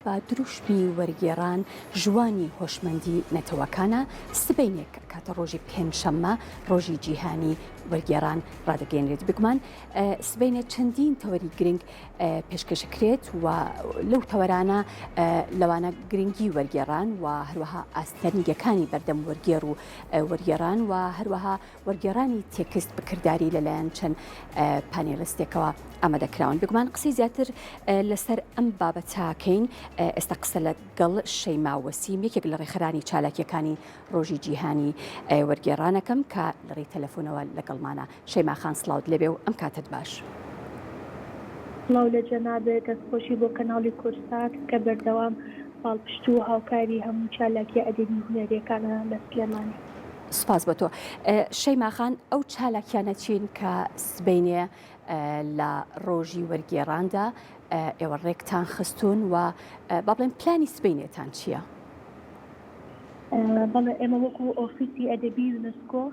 بە دروشمی وەرگێران ژوانی هۆشمەندی نەتەوەکانە سبەینێک کاتە ڕۆژی پێنجشەممە ڕۆژی جیهانی وەرگێران ڕادەگەێنرێت بگومان سبەینێ چەندین تەوەری گرنگ پێشکەشکرێت و لەو تەوەرانە لەوانە گرنگی وەرگێران و هەروەها ئاستەرنیگەکانی بەردەم وەرگێر و وەرگێران و هەروەها وەرگێرانی تێکست بکردداری لەلایەن چەند پانێلستێکەوە ئامادەکراون بگومان قسەی زیاتر لەسەر ئەم بابەتاکەین ئێستا قسە لەگەڵ شەیما وەسیم یەکێک لە ڕێکخرانی چالاكیەکانی ڕۆژی جیهانی وەرگێرانەکەم کە لەڕێی تەلەفۆنەوە لەگەڵمانە شەیما خان سڵاوت لێبێ و ئەم کاتت باش. سڵاو لە جەنابێت دەستخۆشی بۆ کەناڵی کورسات کە بەردەوام پاڵپشت و هاوکاری هەموو چالاکی ئەدەبی هونەرەکانە لە سلێمانی. سپاس بۆ تۆ شەیما خان ئەو چالاکیانە چین کە سبەینێ لە ڕۆژی وەرگێراندا ئێوە ڕێکتان خستون و با بڵێن پلانی سبەینێتان چییە؟ بەڵێ ئێمە وەکو ئۆفیسی ئەدەبی یونسکۆ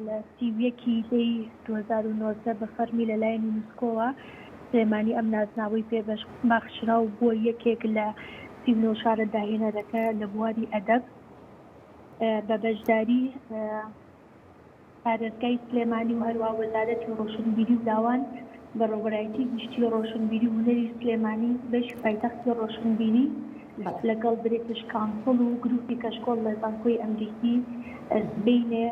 لە سیویەکی دەی 2009 بە فەرمی لەلایەن یونسکۆوە سلێمانی ئەم نازناوەی پێبەش ماخشراو بۆ یەکێک لە 39 شارە داهێنەرەکە لە بواری ئەدەب بە بەشداری پارێزگای سلێمانی و هەروە وەزارەتی ڕۆشنبیری و داوان بە ڕۆبەرایەتی گشتی ڕۆشنبیری و هونەری سلێمانی بەشی پایتەختی ڕۆشنبیری لەگەڵ برێتش کانسڵ و گروپی کەشکۆڵ لە زانکۆی ئەمریکی بینێ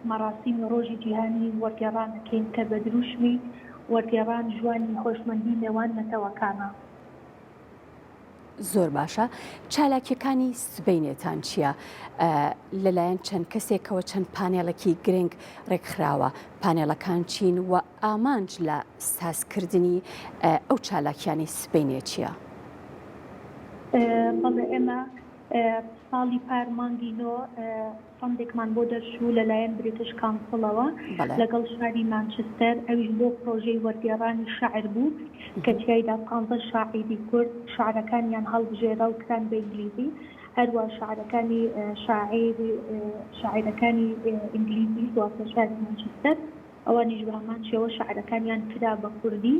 مەراسیمی ڕۆژی جیهانی وەرگێڕانەکەین کە بە دروشمی وەرگێڕان ژوانی خۆشمەندی نێوان نەتەوەکانە. زۆر باشە چالاکیەکانی سبەینێتان چییە؟ لەلایەن چەند کەسێکەوە چەند پانێڵێکی گرنگ ڕێکخراوە پانێڵەکان چین و ئامانج لە سازکردنی ئەو چالاکیانی سبەینێ چییە؟ بەڵێ ئێمە ساڵی پارمانگینۆ فەندێکمان بۆ دەرچوو لەلایەن بریتش کانسڵەوە لەگەڵ شاری مانچستەر ئەویش بۆ پرۆژەی وەرگێڕانی شاعر بوو کە تیایدا 15 شاعیری کورد شاعرەکانیان هەڵبژێرا و کران بە ئینگلیزی هەروە شاعرەکانی شاعرەکانی ئینگلیزی دواتە شاری مانچستەر ئەوانیش بە هەمان شێوە شاعرەکانیان کرا بە کوردی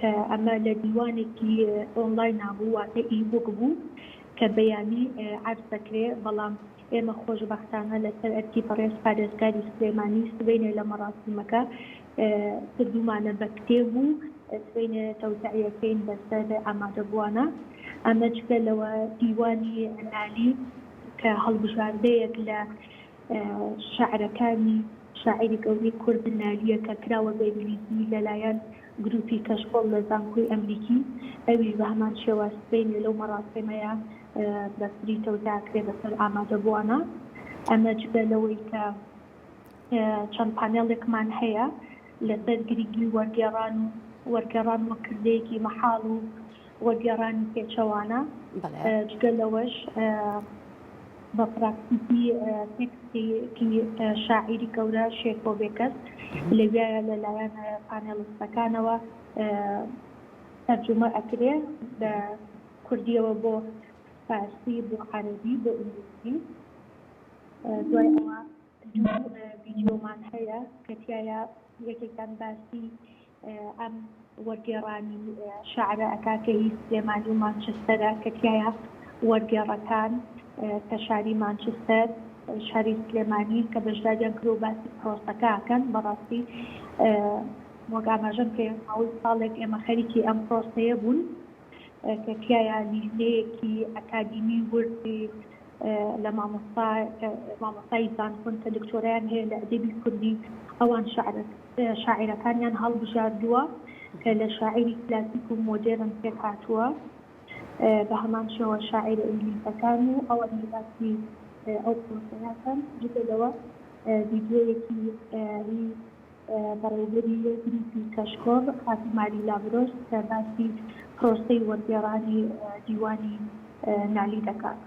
کە ئەمە لە دیوانێکی ئۆنلاین نابوو واتە ئیبوک بوو کە بەیانی عەرز دەکرێ بەڵام ئێمە خۆشبەختانە لەسەر ئەرکی پەڕێز پارێزگاری سلێمانی سبەینێ لە مەراسیمەکە کردومانە بە کتێب و سبەینێ تەوزیعیەکەین بەسەر ئامادەبووانە ئەمە جگە لەوە دیوانی عالی کە هەڵبژاردەیەک لە شاعرەکانی شاعری گەورەی کورد نالیە کە کراوە بە ئینگلیزی لەلایەن گروپی کەشکۆڵ لە زانکۆی ئەمریکی ئەویش بە هەمان شێوە سبەینێ لەو مەراسیمەیە بەسری تەوزیعکرێ بەسەر ئامادەبووانە ئەمە جگە لەوەی کە چەند پانێڵێکمان هەیە لەسەر گرنگی وەرگێڕان وەک کردەیەکی مەحاڵ و وەرگێڕانی پێچەوانە جگە لەوەش بە پراکتیکی تێکستێکی شاعیری گەورە شێکۆ بێکەس لەوایە لەلایەن پانێڵستەکانەوە تەرجمە ئەکرێ بە کوردیەوە بۆ فارسی بۆ عەرەبی بۆ ئینگلیزی دوای ئەوە ڤیدیۆمان هەیە کە تیایە یەکێکان باسی ئەم وەرگێڕانی شاعرە ئەکاکە هی سلێمانی و مانچستەرە کە تیایە وەرگێڕەکان کە شاری مانچستەر شاری سلێمانی کە بەشداریان کرۆ باسی پرۆسەکەکەن بەڕاستی وەک ئاماژەم پێ ماوەی ساڵێک ئێمە خەریکی ئەم پرۆسەیە بوون کە تیایە لیژنەیەکی ئەکادیمی وردی لە مامۆستای زانکۆن کە دکتۆرایان هەیە لە ئەدەبی کوردی ئەوان شاعیرەکانیان هەڵبژاردووە کە لە شاعیری کلاسیک و مۆدێرن پێک هاتووە بە هەمان شێوە شاعیر ئینگلیزەکان و ئەوە باسی ئەو پرۆسەیەکەن جگەلەوە ڤیدیۆیەکی بەڕێوەبەری گروپی کەشکۆڵ خاتماری لابرۆس کە باسی پرۆسەی وەرگێڕانی دیوانی نالی دەکات.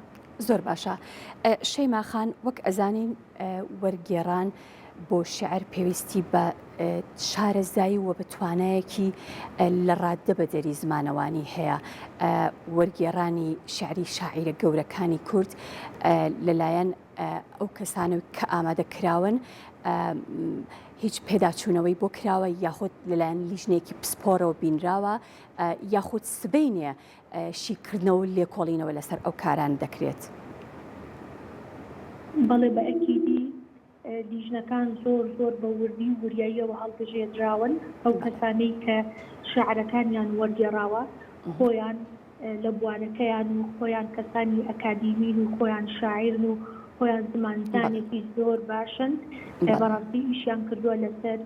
زۆر باشە شەیما خان وەک ئەزانین وەرگێڕان بۆ شعر پێویستی بە شارەزایی و بە توانایەکی لە ڕاددە بە دەری زمانەوانی هەیە وەرگێڕانی شعری شاعیرە گەورەکانی کورد لەلایەن ئەو کەسانە کە ئامادەکراون هیچ پێداچوونەوەی بۆ کراوە یاخود لەلایەن لیژنێکی پسپۆرەوە بینراوە یاخود سبەینێ شیکردنەوە لێکۆڵینەوە لەسەر ئەو کاران دەکرێت. بەڵێ بە ئەکیدی لیژنەکان زۆر بە وردی و وریاییەوە هەڵبژێدراون ئەو کەسانەی کە شعرەکانیان وەرگێڕاوە خۆیان لە بوارەکەیان و خۆیان کەسانی ئەکادیمین و خۆیان شاعرن و خۆیان زمانزانێکی زۆر باشن بەڕاستی ئیشیان کردووە لەسەر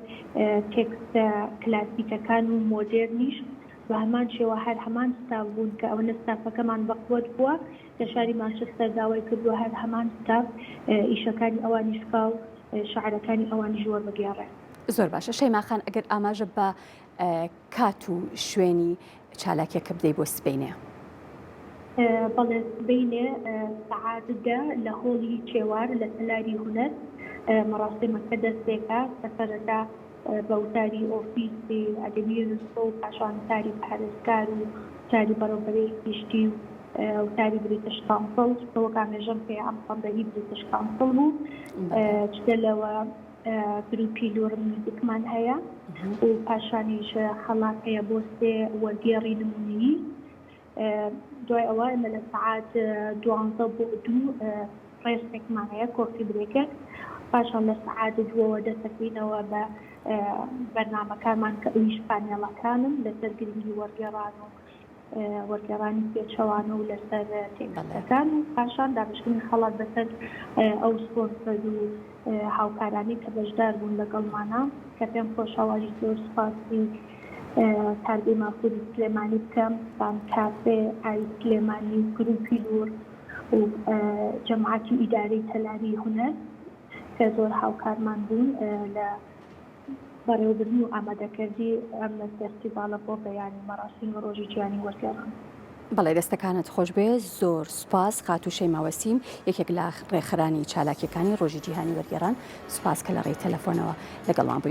تێکستە کلاسیکەکان و مۆدێرنیش و هەمان شێوە هەر هەمان ستاف بوون کە ئەوەنە ستافەکەمان بەقوت بووە لە شاری مانچستەر داوای کردووە هەر هەمان ستاف ئیشەکانی ئەوانی سکا و شاعرەکانی ئەوانی ژوەر بگێڕێ. زۆر باشە شەیما خان ئەگەر ئاماژە بە کات و شوێنی چالاکیەکە بدەی بۆ سبەینێ. بەڵێ سبەینێ سەعاتدا لە هۆڵی چێوار لە سەلاری هونەر مەڕاستیمەکە دەستێکە سەفەرەکە بەوتاری ئۆفیسی ئەدەبی نووسە و پاشان تاری پارێزگار و تاری بەڕێوەبەری گشتی و وتاری بریتیش کانسڵ ئەوە کامێژەم پێ ئەم فەندەهی بریتیش کانسڵ بوو چتە لەوە گروپی لۆرم میوزیکمان هەیە و پاشانیش خەڵات هەیە بۆ سێ وەرگێڕی نمونەیی دوای ئەوە ئێمە لە سەعات 12 بۆ 2 ڕێستێکمان هەیە کۆفی برێکێک پاشان لە سەعات 2 دەسەکەینەوە بە بەرنامەکانمان کە ئەویش پانێڵەکانن لەسەر گرنگی وەرگێڕان و وەرگێڕانی پێچەوانە و لەسەر تێکستەکان و پاشان دابشکردنی خەڵات بەسەر ئەو سپۆنسەر و هاوکارانی کە بەشدار بوون لەگەڵمانە کە پێم خۆشەوەری زۆر سپاسی تارگەی مافی سلێمانی بکەم بام کافێ ئای سلێمانی گروپی لور و جەماعەتی ئیدارەی تەلاری هونەر کە زۆر هاوکارمان بوون لە بەڕێوەبردن و ئامادەکردی ئەم فێستیڤالە بۆ بەیانی مەراسیم ڕۆژی جیهانی وەرگێران. بەڵێ دەستەکانت خۆش بێ زۆر سوپاس خاتو شەیما وەسیم یەکێک لە ڕێکخرانی چالاکیەکانی ڕۆژی جیهانی وەرگێران سوپاس کە لە ڕێی تەلەفۆنەوە لەگەڵمان بووی.